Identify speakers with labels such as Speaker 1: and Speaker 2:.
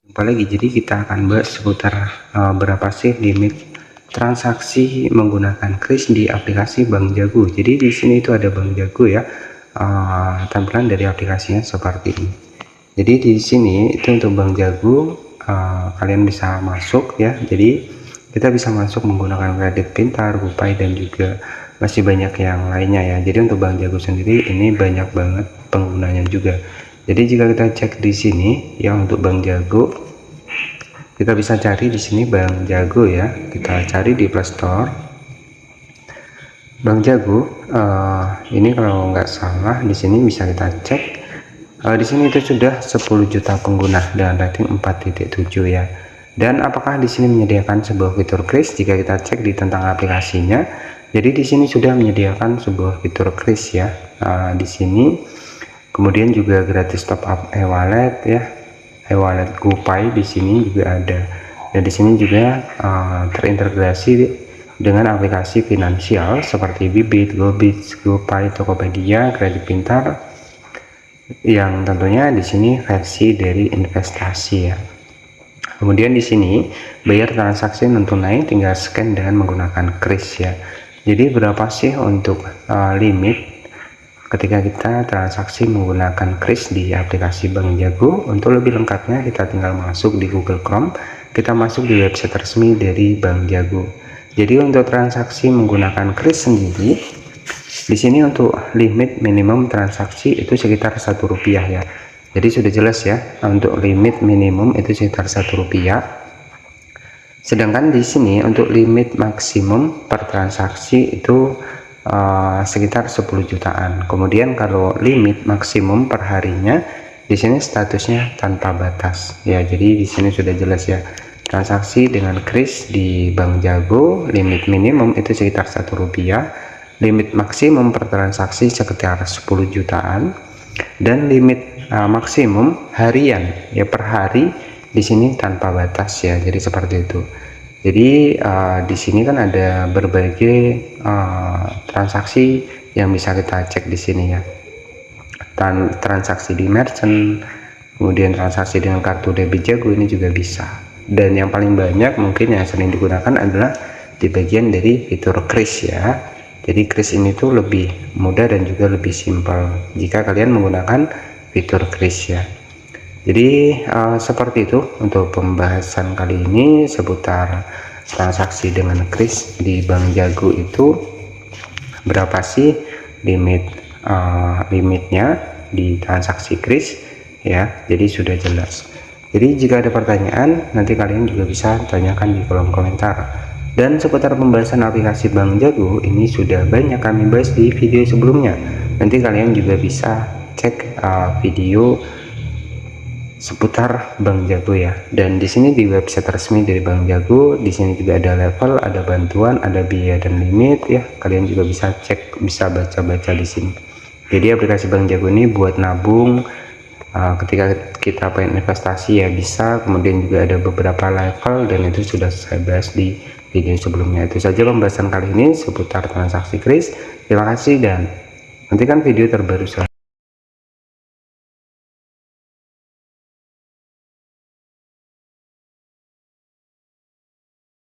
Speaker 1: Apalagi jadi kita akan bahas seputar berapa sih limit transaksi menggunakan kris di aplikasi Bank Jago. Jadi di sini itu ada Bank Jago ya, tampilan dari aplikasinya seperti ini. Jadi di sini itu untuk Bank Jago, kalian bisa masuk ya. Jadi kita bisa masuk menggunakan kredit pintar, GoPay, dan juga masih banyak yang lainnya ya. Jadi untuk Bank Jago sendiri ini banyak banget penggunanya juga. Jadi jika kita cek di sini ya, untuk Bank Jago kita bisa cari di sini Bank Jago ya. Kita cari di Playstore Bank Jago. Ini kalau nggak salah di sini bisa kita cek. Di sini itu sudah 10 juta pengguna dan rating 4.7 ya. Dan apakah di sini menyediakan sebuah fitur kris? Jika kita cek di tentang aplikasinya, jadi di sini sudah menyediakan sebuah fitur kris ya. Di sini kemudian juga gratis top up e-wallet ya, e-wallet GoPay di sini juga ada. Dan di sini juga terintegrasi dengan aplikasi finansial seperti Bibit, GoBit, GoPay, Tokopedia, Kredit Pintar, yang tentunya di sini versi dari investasi ya. Kemudian di sini bayar transaksi non tunai tinggal scan dengan menggunakan kris ya. Jadi berapa sih untuk limit ketika kita transaksi menggunakan kris di aplikasi Bank Jago? Untuk lebih lengkapnya kita tinggal masuk di Google Chrome, kita masuk di website resmi dari Bank Jago. Jadi untuk transaksi menggunakan kris sendiri, di sini untuk limit minimum transaksi itu sekitar Rp1 ya. Jadi sudah jelas ya, untuk limit minimum itu sekitar Rp1. Sedangkan di sini untuk limit maksimum per transaksi itu sekitar 10 jutaan. Kemudian kalau limit maksimum per harinya di sini statusnya tanpa batas ya. Jadi di sini sudah jelas ya, transaksi dengan kris di Bank Jago limit minimum itu sekitar Rp1, limit maksimum per transaksi sekitar 10 jutaan, dan limit maksimum harian ya, per hari di sini tanpa batas ya. Jadi seperti itu. Jadi di sini kan ada berbagai transaksi yang bisa kita cek di sini ya. Transaksi di merchant, kemudian transaksi dengan kartu debit Jago ini juga bisa. Dan yang paling banyak mungkin yang sering digunakan adalah di bagian dari fitur kris ya. Jadi kris ini tuh lebih mudah dan juga lebih simpel jika kalian menggunakan fitur kris ya. Jadi seperti itu untuk pembahasan kali ini seputar transaksi dengan kris di Bank Jago. Itu berapa sih limitnya di transaksi kris ya. Jadi sudah jelas. Jadi jika ada pertanyaan nanti kalian juga bisa tanyakan di kolom komentar. Dan seputar pembahasan aplikasi Bank Jago ini sudah banyak kami bahas di video sebelumnya. Nanti kalian juga bisa cek video seputar Bank Jago ya. Dan di sini di website resmi dari Bank Jago, di sini juga ada level, ada bantuan, ada biaya dan limit ya. Kalian juga bisa cek, bisa baca-baca di sini. Jadi aplikasi Bank Jago ini buat nabung, ketika kita pengen investasi ya bisa. Kemudian juga ada beberapa level dan itu sudah saya bahas di video sebelumnya. Itu saja pembahasan kali ini seputar transaksi kris. Terima kasih dan nantikan video terbaru selanjutnya.